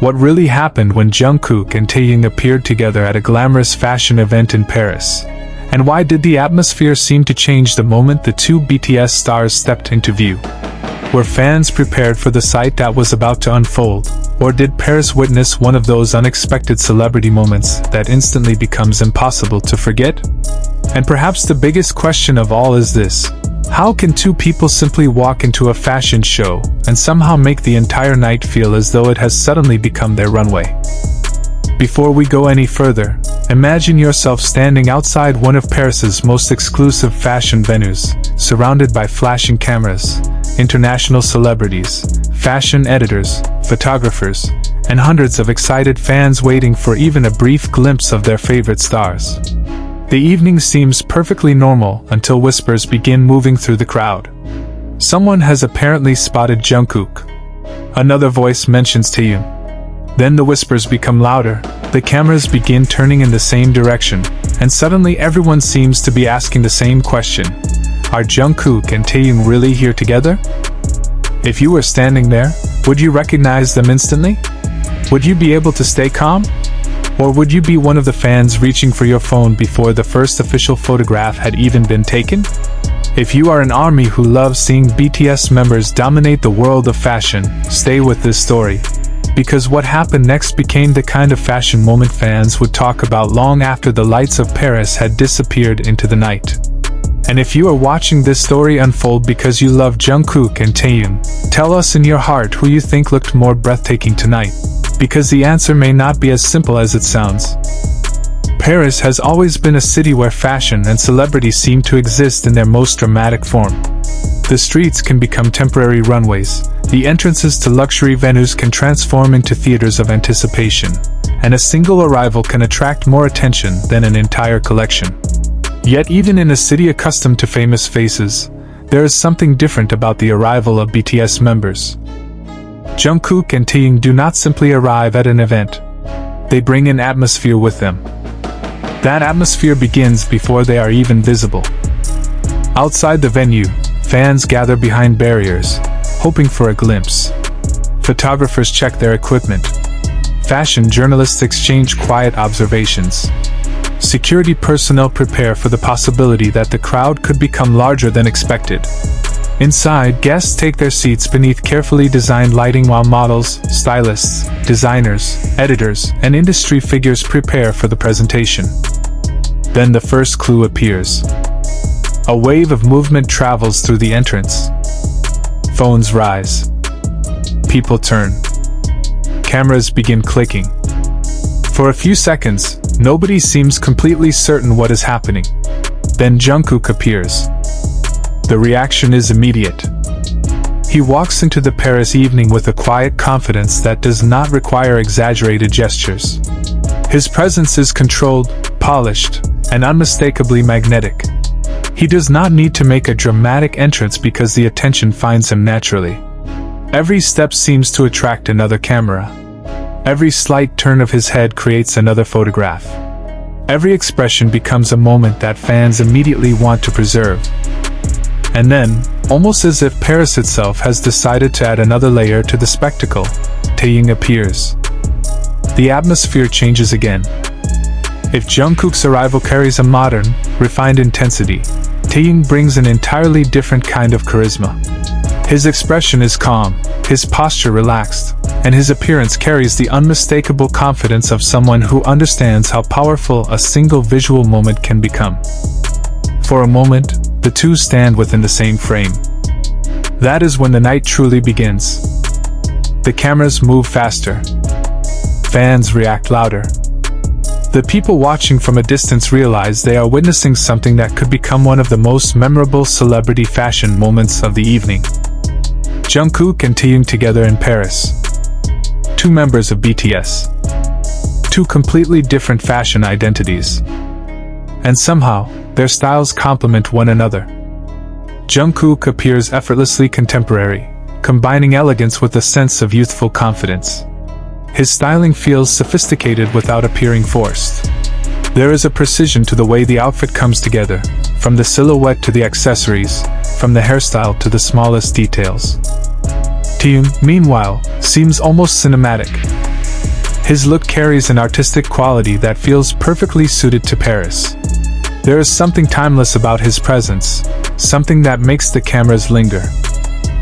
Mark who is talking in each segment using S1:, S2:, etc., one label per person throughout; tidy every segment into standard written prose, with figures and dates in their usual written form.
S1: What really happened when Jungkook and Taehyung appeared together at a glamorous fashion event in Paris? And why did the atmosphere seem to change the moment the two BTS stars stepped into view? Were fans prepared for the sight that was about to unfold, or did Paris witness one of those unexpected celebrity moments that instantly becomes impossible to forget? And perhaps the biggest question of all is this: how can two people simply walk into a fashion show and somehow make the entire night feel as though it has suddenly become their runway? Before we go any further, imagine yourself standing outside one of Paris's most exclusive fashion venues, surrounded by flashing cameras, international celebrities, fashion editors, photographers, and hundreds of excited fans waiting for even a brief glimpse of their favorite stars. The evening seems perfectly normal until whispers begin moving through the crowd. Someone has apparently spotted Jungkook. Another voice mentions Taehyung. Then the whispers become louder, the cameras begin turning in the same direction, and suddenly everyone seems to be asking the same question: are Jungkook and Taehyung really here together? If you were standing there, would you recognize them instantly? Would you be able to stay calm? Or would you be one of the fans reaching for your phone before the first official photograph had even been taken? If you are an army who loves seeing BTS members dominate the world of fashion, stay with this story. Because what happened next became the kind of fashion moment fans would talk about long after the lights of Paris had disappeared into the night. And if you are watching this story unfold because you love Jungkook and Taehyung, tell us in your heart who you think looked more breathtaking tonight. Because the answer may not be as simple as it sounds. Paris has always been a city where fashion and celebrity seem to exist in their most dramatic form. The streets can become temporary runways, the entrances to luxury venues can transform into theaters of anticipation, and a single arrival can attract more attention than an entire collection. Yet even in a city accustomed to famous faces, there is something different about the arrival of BTS members. Jungkook and Taehyung do not simply arrive at an event. They bring an atmosphere with them. That atmosphere begins before they are even visible. Outside the venue, fans gather behind barriers, hoping for a glimpse. Photographers check their equipment. Fashion journalists exchange quiet observations. Security personnel prepare for the possibility that the crowd could become larger than expected. Inside, guests take their seats beneath carefully designed lighting while models, stylists, designers, editors, and industry figures prepare for the presentation. Then the first clue appears. A wave of movement travels through the entrance. Phones rise. People turn. Cameras begin clicking. For a few seconds, nobody seems completely certain what is happening. Then Jungkook appears. The reaction is immediate. He walks into the Paris evening with a quiet confidence that does not require exaggerated gestures. His presence is controlled, polished, and unmistakably magnetic. He does not need to make a dramatic entrance because the attention finds him naturally. Every step seems to attract another camera. Every slight turn of his head creates another photograph. Every expression becomes a moment that fans immediately want to preserve. And then, almost as if Paris itself has decided to add another layer to the spectacle, Taehyung appears. The atmosphere changes again. If Jungkook's arrival carries a modern, refined intensity, Taehyung brings an entirely different kind of charisma. His expression is calm, his posture relaxed, and his appearance carries the unmistakable confidence of someone who understands how powerful a single visual moment can become. For a moment, the two stand within the same frame. That is when the night truly begins. The cameras move faster. Fans react louder. The people watching from a distance realize they are witnessing something that could become one of the most memorable celebrity fashion moments of the evening. Jungkook and Taehyung together in Paris. Two members of BTS. Two completely different fashion identities. And somehow, their styles complement one another. Jungkook appears effortlessly contemporary, combining elegance with a sense of youthful confidence. His styling feels sophisticated without appearing forced. There is a precision to the way the outfit comes together, from the silhouette to the accessories, from the hairstyle to the smallest details. Taehyung, meanwhile, seems almost cinematic. His look carries an artistic quality that feels perfectly suited to Paris. There is something timeless about his presence, something that makes the cameras linger.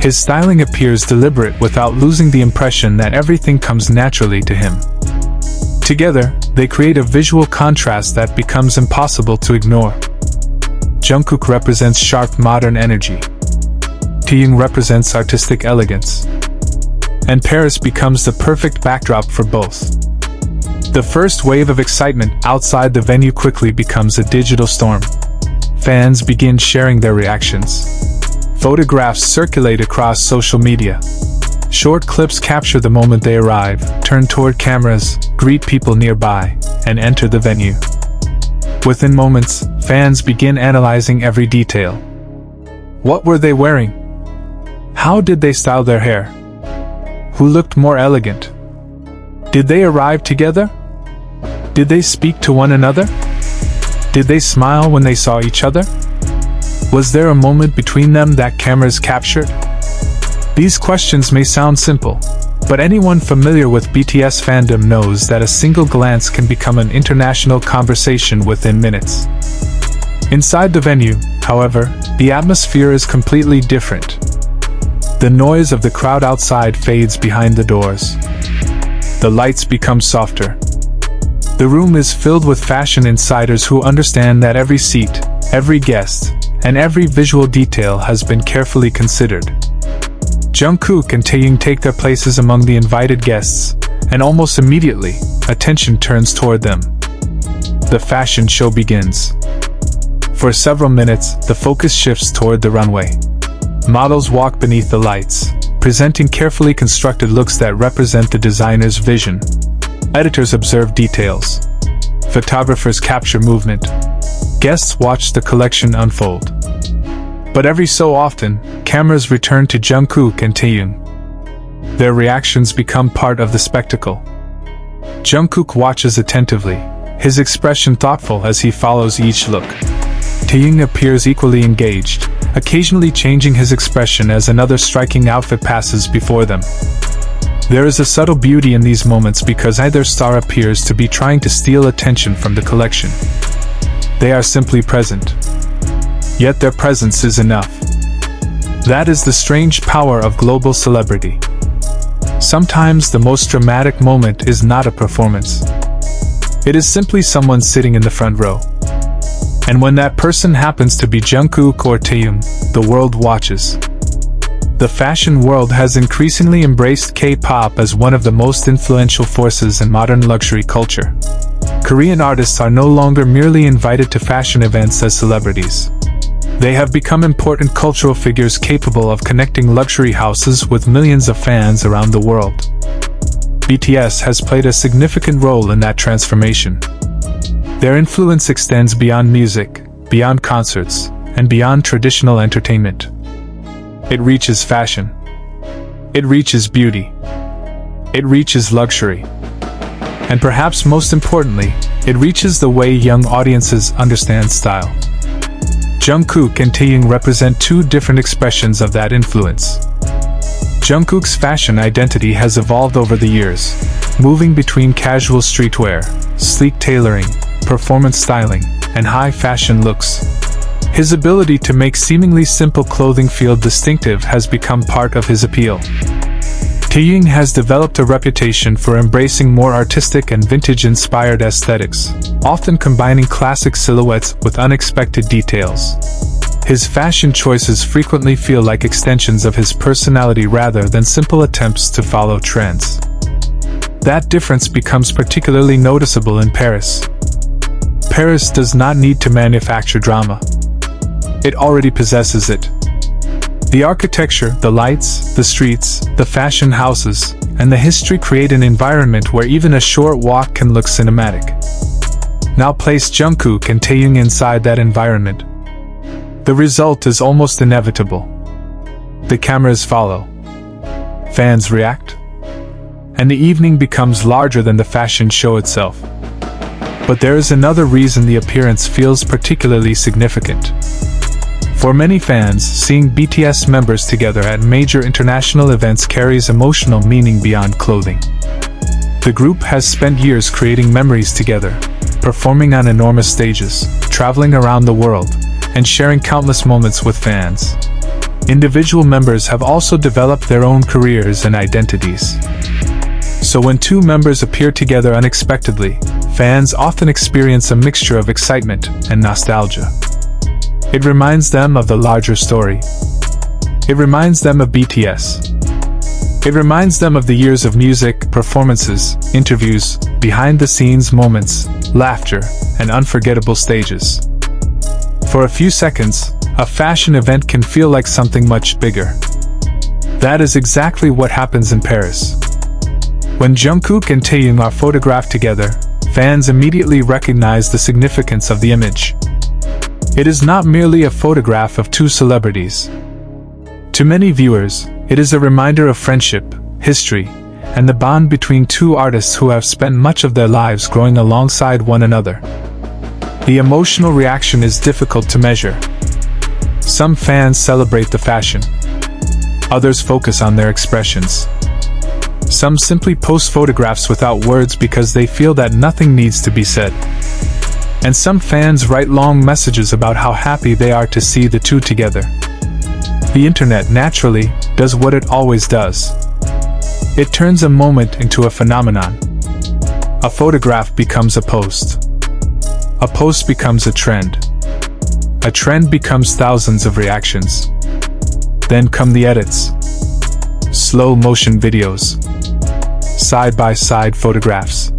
S1: His styling appears deliberate without losing the impression that everything comes naturally to him. Together, they create a visual contrast that becomes impossible to ignore. Jungkook represents sharp modern energy. Taehyung represents artistic elegance. And Paris becomes the perfect backdrop for both. The first wave of excitement outside the venue quickly becomes a digital storm. Fans begin sharing their reactions. Photographs circulate across social media. Short clips capture the moment they arrive, turn toward cameras, greet people nearby, and enter the venue. Within moments, fans begin analyzing every detail. What were they wearing? How did they style their hair? Who looked more elegant? Did they arrive together? Did they speak to one another? Did they smile when they saw each other? Was there a moment between them that cameras captured? These questions may sound simple, but anyone familiar with BTS fandom knows that a single glance can become an international conversation within minutes. Inside the venue, however, the atmosphere is completely different. The noise of the crowd outside fades behind the doors. The lights become softer. The room is filled with fashion insiders who understand that every seat, every guest, and every visual detail has been carefully considered. Jungkook and Taehyung take their places among the invited guests, and almost immediately, attention turns toward them. The fashion show begins. For several minutes, the focus shifts toward the runway. Models walk beneath the lights, presenting carefully constructed looks that represent the designer's vision. Editors observe details. Photographers capture movement. Guests watch the collection unfold. But every so often, cameras return to Jungkook and Taehyung. Their reactions become part of the spectacle. Jungkook watches attentively, his expression thoughtful as he follows each look. Taehyung appears equally engaged, occasionally changing his expression as another striking outfit passes before them. There is a subtle beauty in these moments because either star appears to be trying to steal attention from the collection. They are simply present. Yet their presence is enough. That is the strange power of global celebrity. Sometimes the most dramatic moment is not a performance. It is simply someone sitting in the front row. And when that person happens to be Jungkook or Taehyung, the world watches. The fashion world has increasingly embraced K-pop as one of the most influential forces in modern luxury culture. Korean artists are no longer merely invited to fashion events as celebrities. They have become important cultural figures capable of connecting luxury houses with millions of fans around the world. BTS has played a significant role in that transformation. Their influence extends beyond music, beyond concerts, and beyond traditional entertainment. It reaches fashion. It reaches beauty. It reaches luxury. And perhaps most importantly, it reaches the way young audiences understand style. Jungkook and Taehyung represent two different expressions of that influence. Jungkook's fashion identity has evolved over the years, moving between casual streetwear, sleek tailoring, performance styling, and high-fashion looks. His ability to make seemingly simple clothing feel distinctive has become part of his appeal. Taehyung has developed a reputation for embracing more artistic and vintage-inspired aesthetics, often combining classic silhouettes with unexpected details. His fashion choices frequently feel like extensions of his personality rather than simple attempts to follow trends. That difference becomes particularly noticeable in Paris. Paris does not need to manufacture drama. It already possesses it. The architecture, the lights, the streets, the fashion houses, and the history create an environment where even a short walk can look cinematic. Now place Jungkook and Taehyung inside that environment. The result is almost inevitable. The cameras follow. Fans react. And the evening becomes larger than the fashion show itself. But there is another reason the appearance feels particularly significant. For many fans, seeing BTS members together at major international events carries emotional meaning beyond clothing. The group has spent years creating memories together, performing on enormous stages, traveling around the world, and sharing countless moments with fans. Individual members have also developed their own careers and identities. So when two members appear together unexpectedly, fans often experience a mixture of excitement and nostalgia. It reminds them of the larger story. It reminds them of BTS. It reminds them of the years of music, performances, interviews, behind-the-scenes moments, laughter, and unforgettable stages. For a few seconds, a fashion event can feel like something much bigger. That is exactly what happens in Paris. When Jungkook and Taehyung are photographed together, fans immediately recognize the significance of the image. It is not merely a photograph of two celebrities. To many viewers, it is a reminder of friendship, history, and the bond between two artists who have spent much of their lives growing alongside one another. The emotional reaction is difficult to measure. Some fans celebrate the fashion. Others focus on their expressions. Some simply post photographs without words because they feel that nothing needs to be said. And some fans write long messages about how happy they are to see the two together. The internet naturally does what it always does. It turns a moment into a phenomenon. A photograph becomes a post. A post becomes a trend. A trend becomes thousands of reactions. Then come the edits. Slow motion videos. Side-by-side photographs.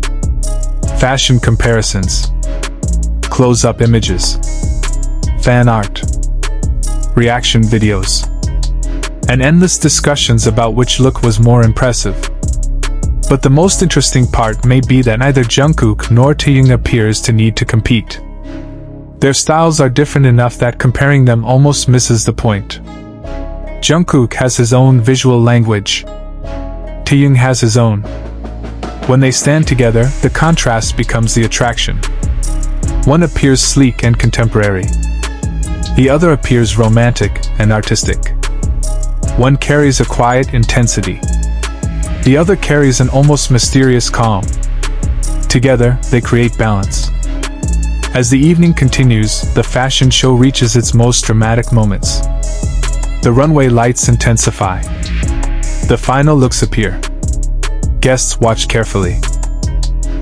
S1: Fashion comparisons. Close-up images. Fan art. Reaction videos. And endless discussions about which look was more impressive. But the most interesting part may be that neither Jungkook nor Taehyung appears to need to compete. Their styles are different enough that comparing them almost misses the point. Jungkook has his own visual language. Taehyung has his own. When they stand together, the contrast becomes the attraction. One appears sleek and contemporary. The other appears romantic and artistic. One carries a quiet intensity. The other carries an almost mysterious calm. Together, they create balance. As the evening continues, the fashion show reaches its most dramatic moments. The runway lights intensify. The final looks appear. Guests watch carefully.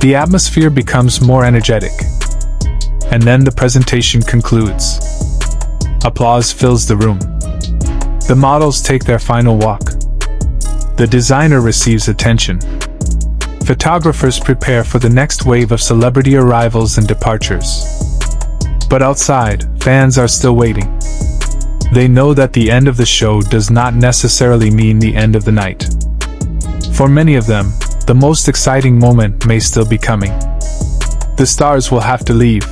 S1: The atmosphere becomes more energetic. And then the presentation concludes. Applause fills the room. The models take their final walk. The designer receives attention. Photographers prepare for the next wave of celebrity arrivals and departures. But outside, fans are still waiting. They know that the end of the show does not necessarily mean the end of the night. For many of them, the most exciting moment may still be coming. The stars will have to leave.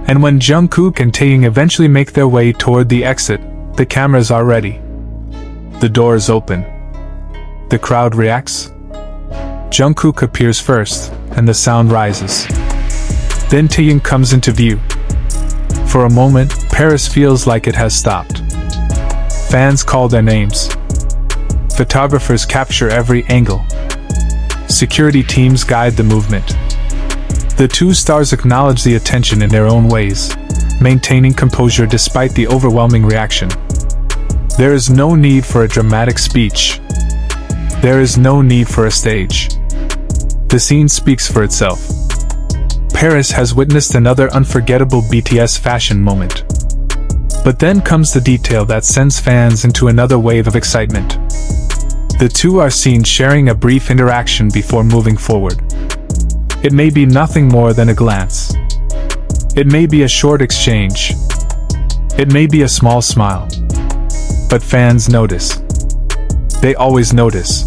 S1: And when Jungkook and Taehyung eventually make their way toward the exit, the cameras are ready. The doors open. The crowd reacts. Jungkook appears first, and the sound rises. Then Taehyung comes into view. For a moment, Paris feels like it has stopped. Fans call their names. Photographers capture every angle. Security teams guide the movement. The two stars acknowledge the attention in their own ways, maintaining composure despite the overwhelming reaction. There is no need for a dramatic speech. There is no need for a stage. The scene speaks for itself. Paris has witnessed another unforgettable BTS fashion moment. But then comes the detail that sends fans into another wave of excitement. The two are seen sharing a brief interaction before moving forward. It may be nothing more than a glance. It may be a short exchange. It may be a small smile. But fans notice. They always notice.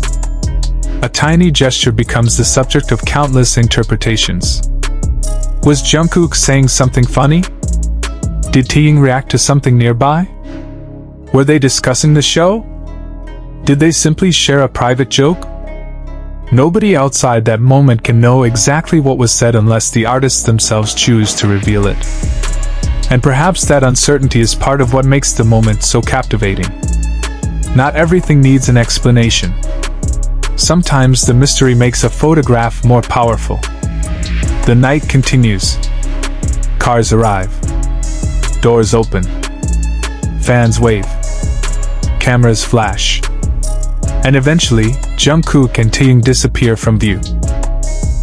S1: A tiny gesture becomes the subject of countless interpretations. Was Jungkook saying something funny? Did Taehyung react to something nearby? Were they discussing the show? Did they simply share a private joke? Nobody outside that moment can know exactly what was said unless the artists themselves choose to reveal it. And perhaps that uncertainty is part of what makes the moment so captivating. Not everything needs an explanation. sometimes the mystery makes a photograph more powerful. The night continues. Cars arrive. Doors open. Fans wave. Cameras flash. And eventually, Jungkook and Taehyung disappear from view.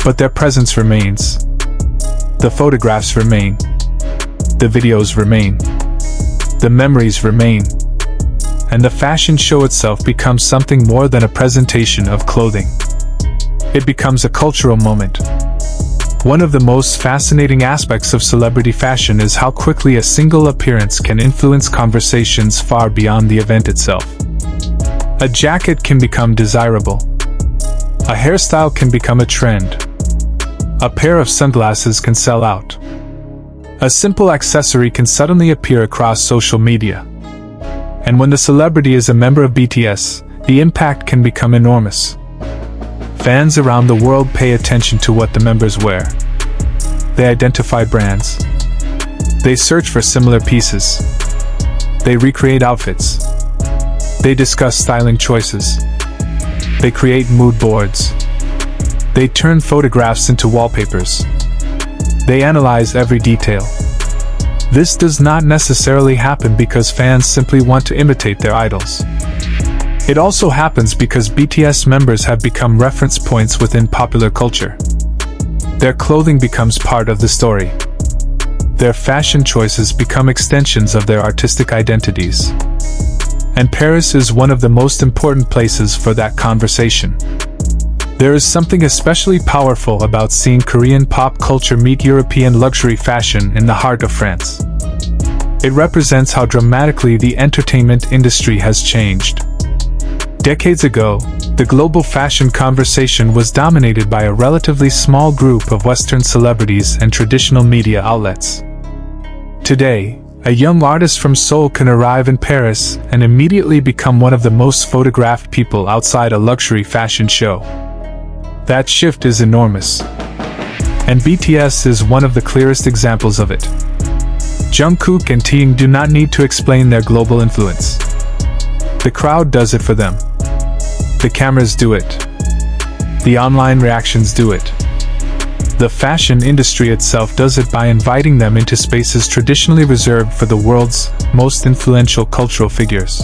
S1: But their presence remains. The photographs remain. The videos remain. The memories remain. And the fashion show itself becomes something more than a presentation of clothing. It becomes a cultural moment. One of the most fascinating aspects of celebrity fashion is how quickly a single appearance can influence conversations far beyond the event itself. A jacket can become desirable. A hairstyle can become a trend. A pair of sunglasses can sell out. A simple accessory can suddenly appear across social media. And when the celebrity is a member of BTS, the impact can become enormous. Fans around the world pay attention to what the members wear. They identify brands. They search for similar pieces. They recreate outfits. They discuss styling choices. They create mood boards. They turn photographs into wallpapers. They analyze every detail. This does not necessarily happen because fans simply want to imitate their idols. It also happens because BTS members have become reference points within popular culture. Their clothing becomes part of the story. Their fashion choices become extensions of their artistic identities. And Paris is one of the most important places for that conversation. There is something especially powerful about seeing Korean pop culture meet European luxury fashion in the heart of France. It represents how dramatically the entertainment industry has changed. Decades ago, the global fashion conversation was dominated by a relatively small group of Western celebrities and traditional media outlets. Today, a young artist from Seoul can arrive in Paris and immediately become one of the most photographed people outside a luxury fashion show. That shift is enormous. And BTS is one of the clearest examples of it. Jungkook and Taehyung do not need to explain their global influence. The crowd does it for them. The cameras do it. The online reactions do it. The fashion industry itself does it by inviting them into spaces traditionally reserved for the world's most influential cultural figures.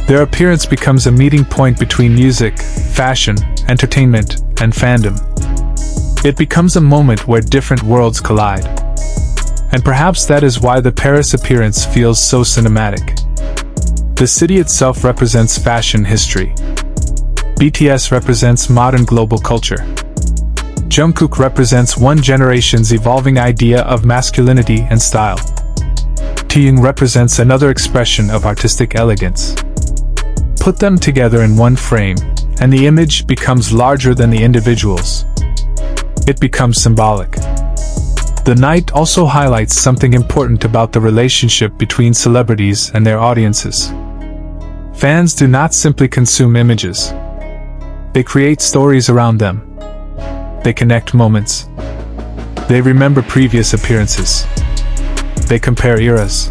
S1: Their appearance becomes a meeting point between music, fashion, entertainment, and fandom. It becomes a moment where different worlds collide. And perhaps that is why the Paris appearance feels so cinematic. The city itself represents fashion history. BTS represents modern global culture. Jungkook represents one generation's evolving idea of masculinity and style. Taehyung represents another expression of artistic elegance. Put them together in one frame, and the image becomes larger than the individuals. It becomes symbolic. The night also highlights something important about the relationship between celebrities and their audiences. Fans do not simply consume images. They create stories around them. They connect moments. They remember previous appearances. They compare eras.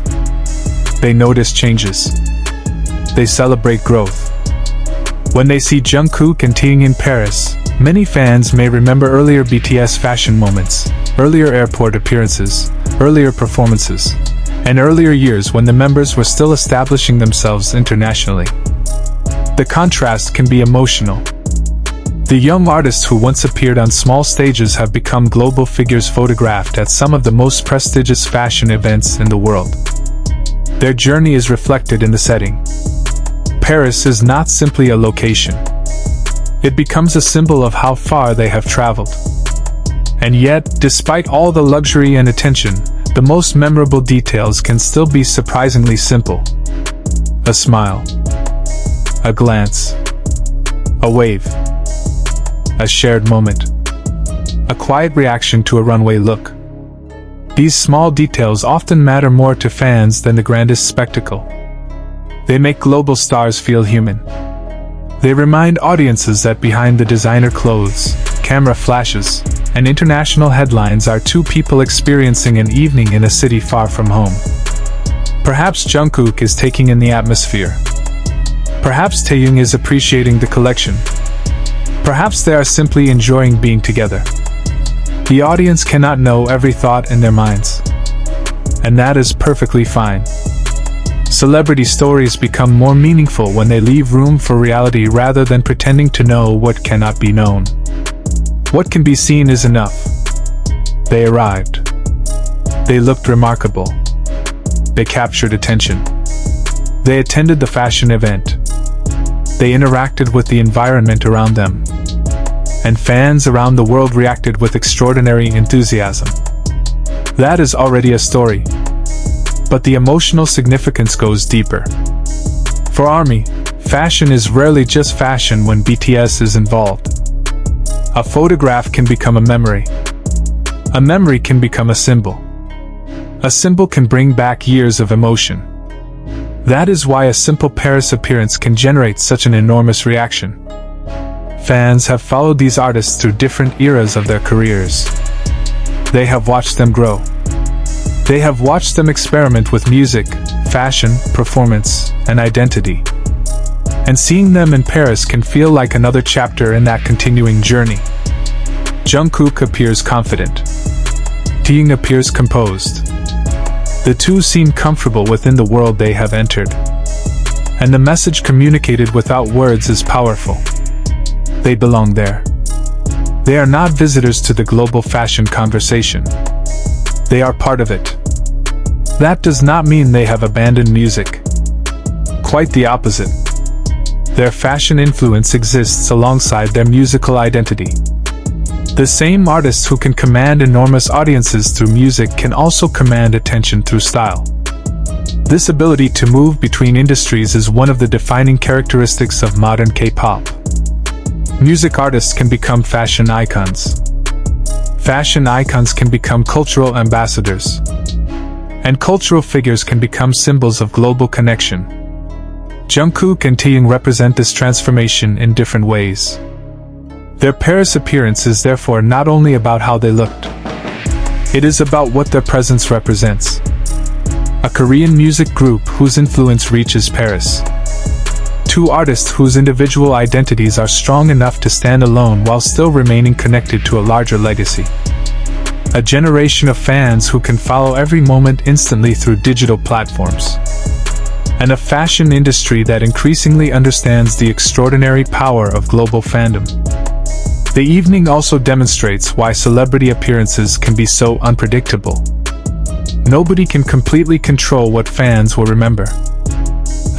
S1: They notice changes. They celebrate growth. When they see Jungkook and Taehyung in Paris, many fans may remember earlier BTS fashion moments, earlier airport appearances, earlier performances, and earlier years when the members were still establishing themselves internationally. The contrast can be emotional. The young artists who once appeared on small stages have become global figures photographed at some of the most prestigious fashion events in the world. Their journey is reflected in the setting. Paris is not simply a location. It becomes a symbol of how far they have traveled. And yet, despite all the luxury and attention, the most memorable details can still be surprisingly simple. A smile. A glance. A wave. A shared moment. A quiet reaction to a runway look. These small details often matter more to fans than the grandest spectacle. They make global stars feel human. They remind audiences that behind the designer clothes, camera flashes, and international headlines are two people experiencing an evening in a city far from home. Perhaps Jungkook is taking in the atmosphere. Perhaps Taehyung is appreciating the collection. Perhaps they are simply enjoying being together. The audience cannot know every thought in their minds. And that is perfectly fine. Celebrity stories become more meaningful when they leave room for reality rather than pretending to know what cannot be known. What can be seen is enough. They arrived. They looked remarkable. They captured attention. They attended the fashion event. They interacted with the environment around them. And fans around the world reacted with extraordinary enthusiasm. That is already a story. But the emotional significance goes deeper. For ARMY, fashion is rarely just fashion when BTS is involved. A photograph can become a memory. A memory can become a symbol. A symbol can bring back years of emotion. That is why a simple Paris appearance can generate such an enormous reaction. Fans have followed these artists through different eras of their careers. They have watched them grow. They have watched them experiment with music, fashion, performance, and identity. And seeing them in Paris can feel like another chapter in that continuing journey. Jungkook appears confident. Taehyung appears composed. The two seem comfortable within the world they have entered. And the message communicated without words is powerful. They belong there. They are not visitors to the global fashion conversation. They are part of it. That does not mean they have abandoned music. Quite the opposite. Their fashion influence exists alongside their musical identity. The same artists who can command enormous audiences through music can also command attention through style. This ability to move between industries is one of the defining characteristics of modern K-pop. Music artists can become fashion icons. Fashion icons can become cultural ambassadors. And cultural figures can become symbols of global connection. Jungkook and Taehyung represent this transformation in different ways. Their Paris appearance is therefore not only about how they looked. It is about what their presence represents. A Korean music group whose influence reaches Paris. Two artists whose individual identities are strong enough to stand alone while still remaining connected to a larger legacy. A generation of fans who can follow every moment instantly through digital platforms. And a fashion industry that increasingly understands the extraordinary power of global fandom. The evening also demonstrates why celebrity appearances can be so unpredictable. Nobody can completely control what fans will remember.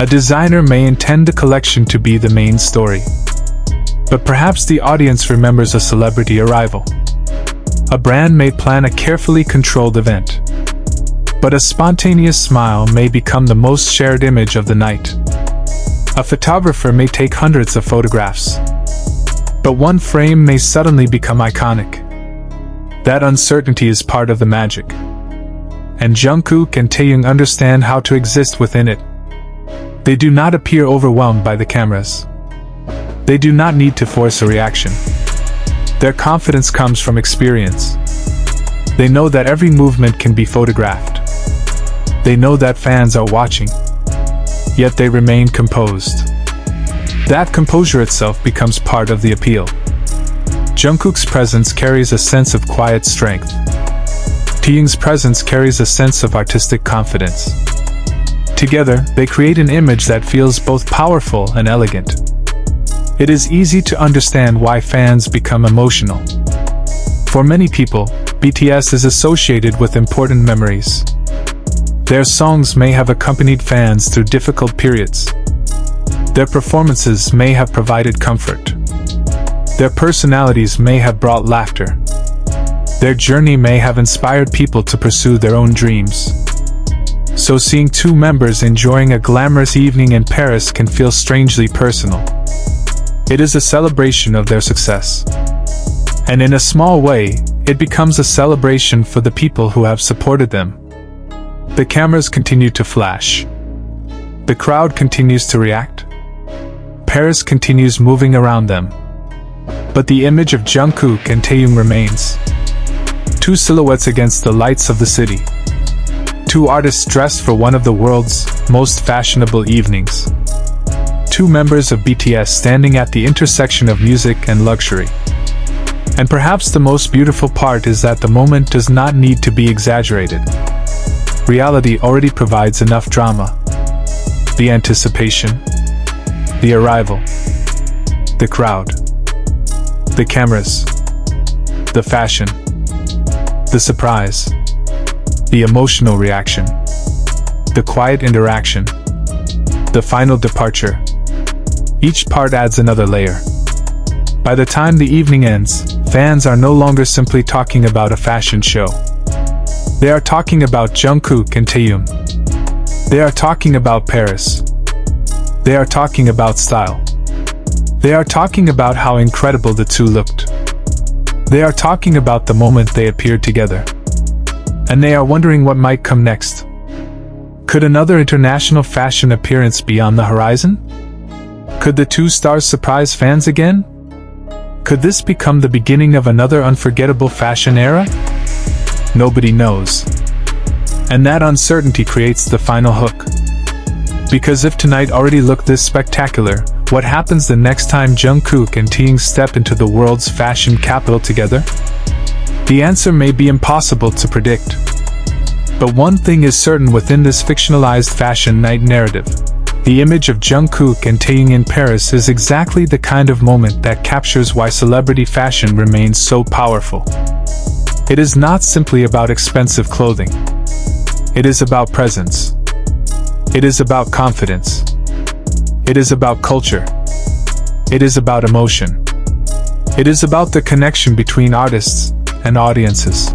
S1: A designer may intend the collection to be the main story. But perhaps the audience remembers a celebrity arrival. A brand may plan a carefully controlled event. But a spontaneous smile may become the most shared image of the night. A photographer may take hundreds of photographs. But one frame may suddenly become iconic. That uncertainty is part of the magic. And Jungkook and Taehyung understand how to exist within it. They do not appear overwhelmed by the cameras. They do not need to force a reaction. Their confidence comes from experience. They know that every movement can be photographed. They know that fans are watching. Yet they remain composed. That composure itself becomes part of the appeal. Jungkook's presence carries a sense of quiet strength. Taehyung's presence carries a sense of artistic confidence. Together, they create an image that feels both powerful and elegant. It is easy to understand why fans become emotional. For many people, BTS is associated with important memories. Their songs may have accompanied fans through difficult periods. Their performances may have provided comfort. Their personalities may have brought laughter. Their journey may have inspired people to pursue their own dreams. So seeing two members enjoying a glamorous evening in Paris can feel strangely personal. It is a celebration of their success. And in a small way, it becomes a celebration for the people who have supported them. The cameras continue to flash. The crowd continues to react. Paris continues moving around them. But the image of Jungkook and Taehyung remains. Two silhouettes against the lights of the city. Two artists dressed for one of the world's most fashionable evenings. two members of BTS standing at the intersection of music and luxury. And perhaps the most beautiful part is that the moment does not need to be exaggerated. Reality already provides enough drama. The anticipation, the arrival, the crowd, the cameras, the fashion, the surprise, the emotional reaction, the quiet interaction, the final departure. Each part adds another layer. By the time the evening ends, fans are no longer simply talking about a fashion show. They are talking about Jungkook and Taehyung. They are talking about Paris. They are talking about style. They are talking about how incredible the two looked. They are talking about the moment they appeared together. And they are wondering what might come next. Could another international fashion appearance be on the horizon? Could the two stars surprise fans again? Could this become the beginning of another unforgettable fashion era? Nobody knows. And that uncertainty creates the final hook. Because if tonight already looked this spectacular, what happens the next time Jungkook and Taehyung step into the world's fashion capital together? The answer may be impossible to predict. But one thing is certain within this fictionalized fashion night narrative. The image of Jungkook and Taehyung in Paris is exactly the kind of moment that captures why celebrity fashion remains so powerful. It is not simply about expensive clothing. It is about presence. It is about confidence. It is about culture. It is about emotion. It is about the connection between artists and audiences.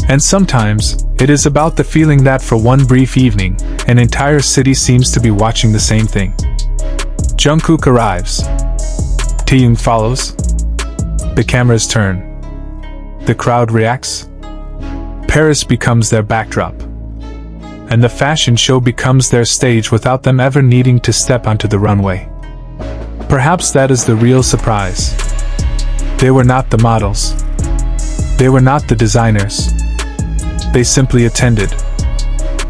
S1: And sometimes, it is about the feeling that for one brief evening, an entire city seems to be watching the same thing. Jungkook arrives. Taehyung follows. The cameras turn. The crowd reacts. Paris becomes their backdrop. And the fashion show becomes their stage without them ever needing to step onto the runway. Perhaps that is the real surprise. They were not the models. They were not the designers. They simply attended.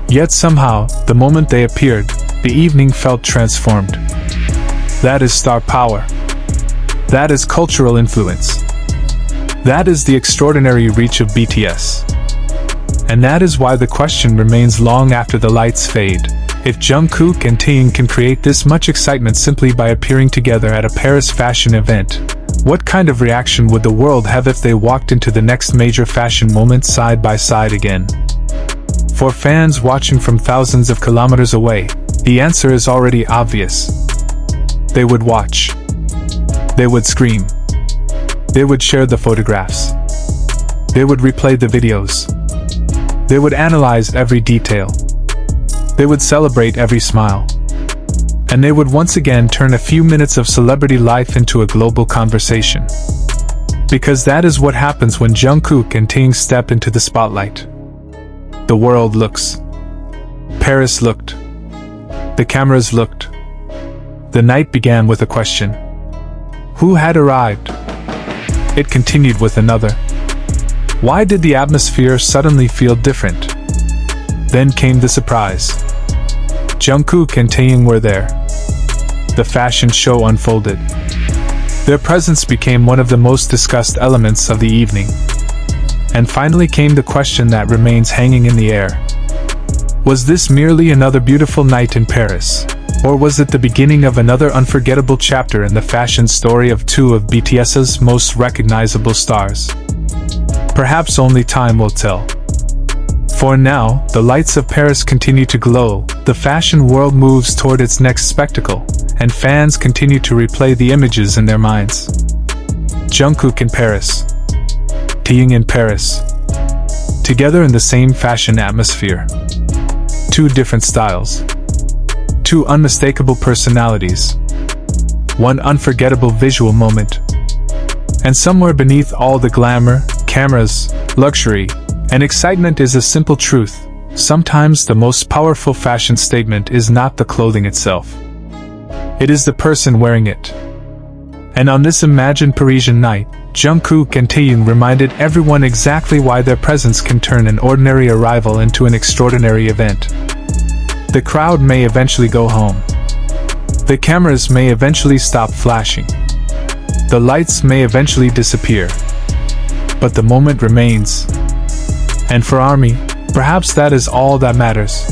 S1: Yet somehow, the moment they appeared, the evening felt transformed. That is star power. That is cultural influence. That is the extraordinary reach of BTS. And that is why the question remains long after the lights fade. If Jungkook and Taehyung can create this much excitement simply by appearing together at a Paris fashion event, what kind of reaction would the world have if they walked into the next major fashion moment side by side again? For fans watching from thousands of kilometers away, the answer is already obvious. They would watch. They would scream. They would share the photographs. They would replay the videos. They would analyze every detail. They would celebrate every smile. And they would once again turn a few minutes of celebrity life into a global conversation. Because that is what happens when Jungkook and Taehyung step into the spotlight. The world looks. Paris looked. The cameras looked. The night began with a question. Who had arrived? It continued with another. Why did the atmosphere suddenly feel different? Then came the surprise. Jungkook and Taehyung were there. The fashion show unfolded. Their presence became one of the most discussed elements of the evening. And finally came the question that remains hanging in the air. Was this merely another beautiful night in Paris? Or was it the beginning of another unforgettable chapter in the fashion story of two of BTS's most recognizable stars? Perhaps only time will tell. For now, the lights of Paris continue to glow, the fashion world moves toward its next spectacle, and fans continue to replay the images in their minds. Jungkook in Paris. Taehyung in Paris. Together in the same fashion atmosphere. Two different styles. Two unmistakable personalities. One unforgettable visual moment. And somewhere beneath all the glamour, cameras, luxury, and excitement is a simple truth. Sometimes the most powerful fashion statement is not the clothing itself. It is the person wearing it. And on this imagined Parisian night, Jungkook and Taehyung reminded everyone exactly why their presence can turn an ordinary arrival into an extraordinary event. The crowd may eventually go home. The cameras may eventually stop flashing. The lights may eventually disappear. But the moment remains. And for ARMY, perhaps that is all that matters.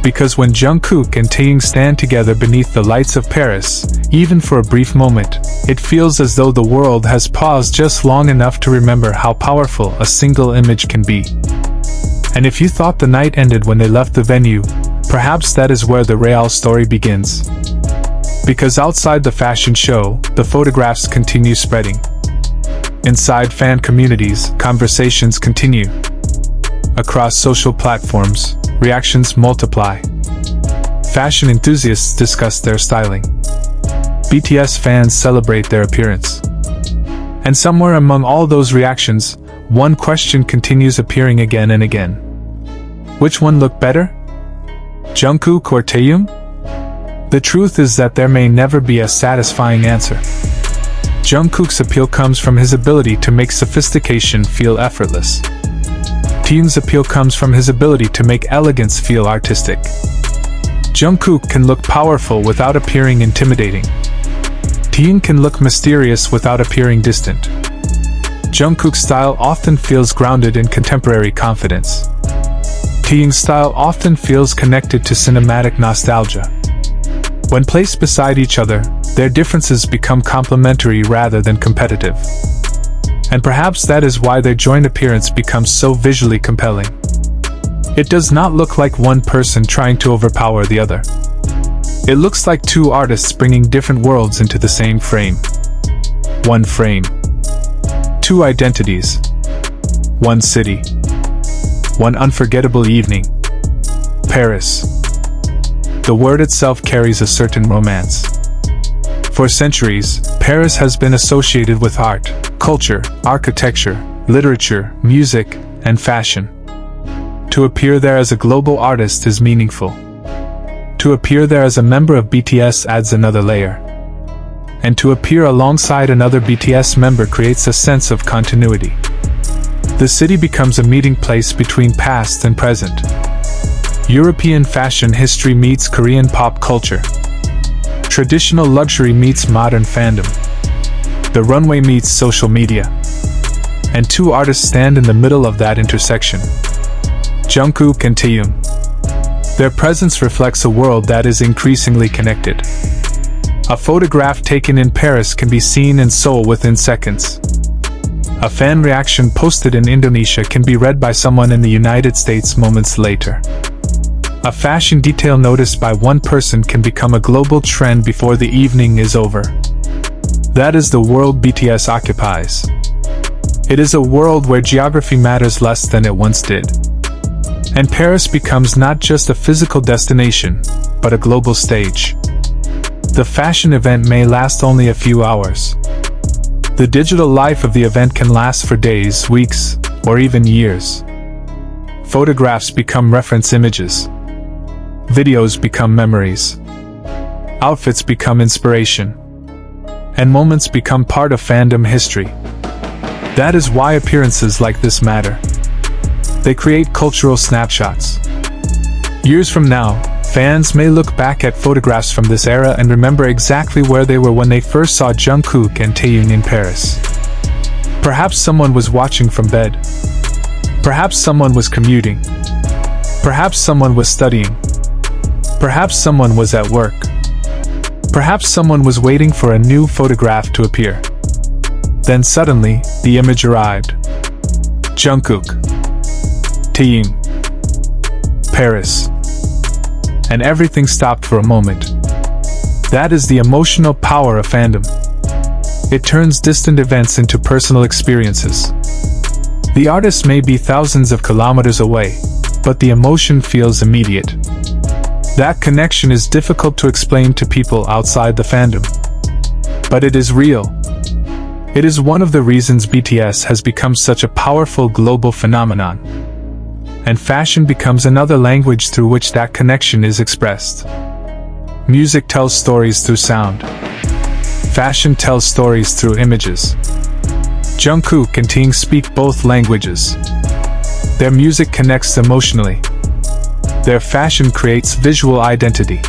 S1: Because when Jungkook and Taehyung stand together beneath the lights of Paris, even for a brief moment, it feels as though the world has paused just long enough to remember how powerful a single image can be. And if you thought the night ended when they left the venue, perhaps that is where the real story begins. Because outside the fashion show, the photographs continue spreading. Inside fan communities, conversations continue. Across social platforms, reactions multiply. Fashion enthusiasts discuss their styling. BTS fans celebrate their appearance. And somewhere among all those reactions, one question continues appearing again and again. Which one looked better? Jungkook or Taehyung? The truth is that there may never be a satisfying answer. Jungkook's appeal comes from his ability to make sophistication feel effortless. Taehyung's appeal comes from his ability to make elegance feel artistic. Jungkook can look powerful without appearing intimidating. Taehyung can look mysterious without appearing distant. Jungkook's style often feels grounded in contemporary confidence. Taehyung's style often feels connected to cinematic nostalgia. When placed beside each other, their differences become complementary rather than competitive. And perhaps that is why their joint appearance becomes so visually compelling. It does not look like one person trying to overpower the other. It looks like two artists bringing different worlds into the same frame. One frame. Two identities. One city. One unforgettable evening. Paris. The word itself carries a certain romance. For centuries, Paris has been associated with art, culture, architecture, literature, music, and fashion. To appear there as a global artist is meaningful. To appear there as a member of BTS adds another layer. And to appear alongside another BTS member creates a sense of continuity. The city becomes a meeting place between past and present. European fashion history meets Korean pop culture. Traditional luxury meets modern fandom. The runway meets social media. And two artists stand in the middle of that intersection. Jungkook and Taehyung. Their presence reflects a world that is increasingly connected. A photograph taken in Paris can be seen in Seoul within seconds. A fan reaction posted in Indonesia can be read by someone in the United States moments later. A fashion detail noticed by one person can become a global trend before the evening is over. That is the world BTS occupies. It is a world where geography matters less than it once did. And Paris becomes not just a physical destination, but a global stage. The fashion event may last only a few hours. The digital life of the event can last for days, weeks, or even years. Photographs become reference images. Videos become memories. Outfits become inspiration. And moments become part of fandom history. That is why appearances like this matter. They create cultural snapshots. Years from now, fans may look back at photographs from this era and remember exactly where they were when they first saw Jungkook and Taehyung in Paris. Perhaps someone was watching from bed. Perhaps someone was commuting. Perhaps someone was studying. Perhaps someone was at work. Perhaps someone was waiting for a new photograph to appear. Then suddenly, the image arrived. Jungkook. Taehyung. Paris. And everything stopped for a moment. That is the emotional power of fandom. It turns distant events into personal experiences. The artist may be thousands of kilometers away, but the emotion feels immediate. That connection is difficult to explain to people outside the fandom. But it is real. It is one of the reasons BTS has become such a powerful global phenomenon. And fashion becomes another language through which that connection is expressed. Music tells stories through sound. Fashion tells stories through images. Jungkook and Taehyung speak both languages. Their music connects emotionally. Their fashion creates visual identity.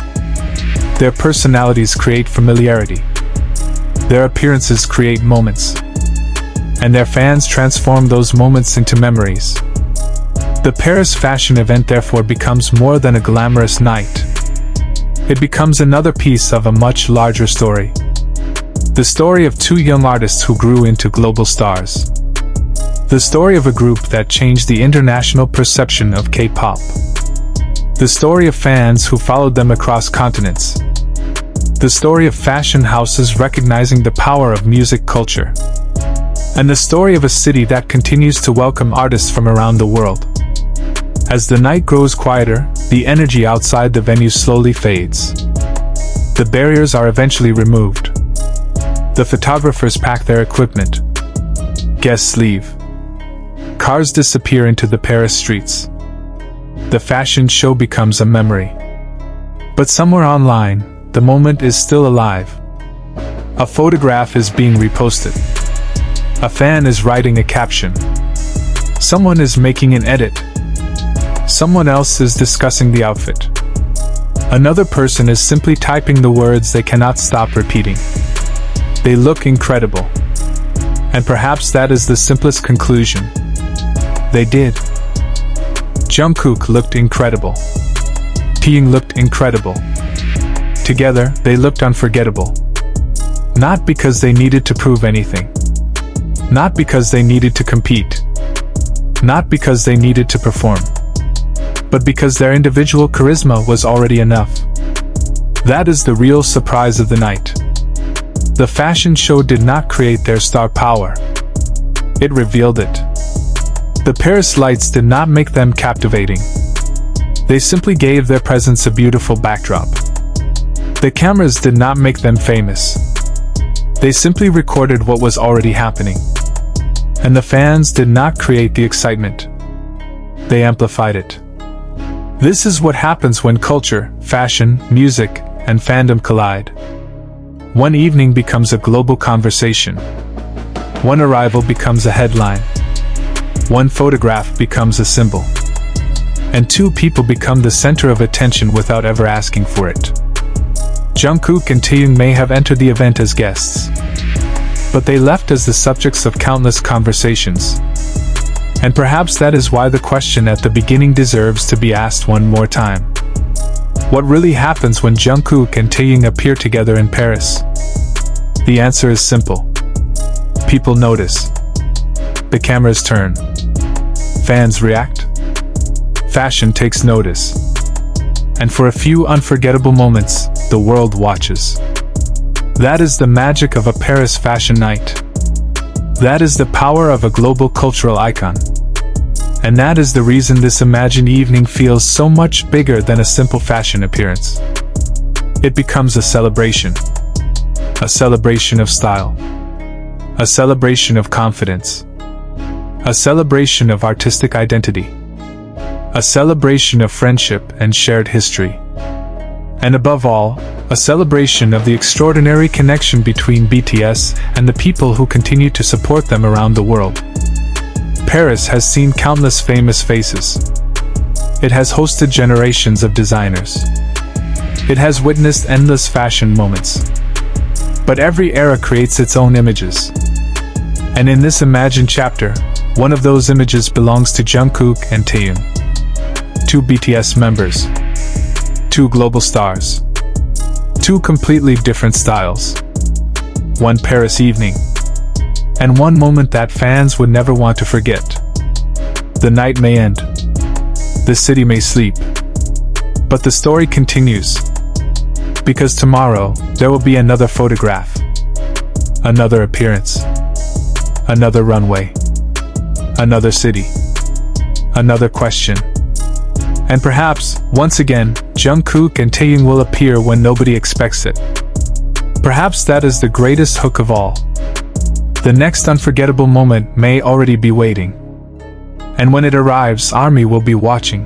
S1: Their personalities create familiarity. Their appearances create moments. And their fans transform those moments into memories. The Paris fashion event therefore becomes more than a glamorous night. It becomes another piece of a much larger story. The story of two young artists who grew into global stars. The story of a group that changed the international perception of K-pop. The story of fans who followed them across continents. The story of fashion houses recognizing the power of music culture. And the story of a city that continues to welcome artists from around the world. As the night grows quieter, the energy outside the venue slowly fades. The barriers are eventually removed. The photographers pack their equipment. Guests leave. Cars disappear into the Paris streets. The fashion show becomes a memory. But somewhere online, the moment is still alive. A photograph is being reposted. A fan is writing a caption. Someone is making an edit. Someone else is discussing the outfit. Another person is simply typing the words they cannot stop repeating. They look incredible. And perhaps that is the simplest conclusion. They did. Jungkook looked incredible. Taehyung looked incredible. Together, they looked unforgettable. Not because they needed to prove anything. Not because they needed to compete. Not because they needed to perform. But because their individual charisma was already enough. That is the real surprise of the night. The fashion show did not create their star power. It revealed it. The Paris lights did not make them captivating. They simply gave their presence a beautiful backdrop. The cameras did not make them famous. They simply recorded what was already happening. And the fans did not create the excitement. They amplified it. This is what happens when culture, fashion, music, and fandom collide. One evening becomes a global conversation. One arrival becomes a headline. One photograph becomes a symbol. And two people become the center of attention without ever asking for it. Jungkook and Taehyung may have entered the event as guests. But they left as the subjects of countless conversations. And perhaps that is why the question at the beginning deserves to be asked one more time. What really happens when Jungkook and Taehyung appear together in Paris? The answer is simple. People notice. The cameras turn. Fans react. Fashion takes notice. And for a few unforgettable moments, the world watches. That is the magic of a Paris fashion night. That is the power of a global cultural icon. And that is the reason this imagined evening feels so much bigger than a simple fashion appearance. It becomes a celebration. A celebration of style. A celebration of confidence. A celebration of artistic identity. A celebration of friendship and shared history. And above all, a celebration of the extraordinary connection between BTS and the people who continue to support them around the world. Paris has seen countless famous faces. It has hosted generations of designers. It has witnessed endless fashion moments. But every era creates its own images. And in this imagined chapter, one of those images belongs to Jungkook and Taehyung. Two BTS members. Two global stars. Two completely different styles. One Paris evening. And one moment that fans would never want to forget. The night may end. The city may sleep. But the story continues. Because tomorrow, there will be another photograph. Another appearance. Another runway. Another city. Another question. And perhaps, once again, Jungkook and Taehyung will appear when nobody expects it. Perhaps that is the greatest hook of all. The next unforgettable moment may already be waiting. And when it arrives, ARMY will be watching.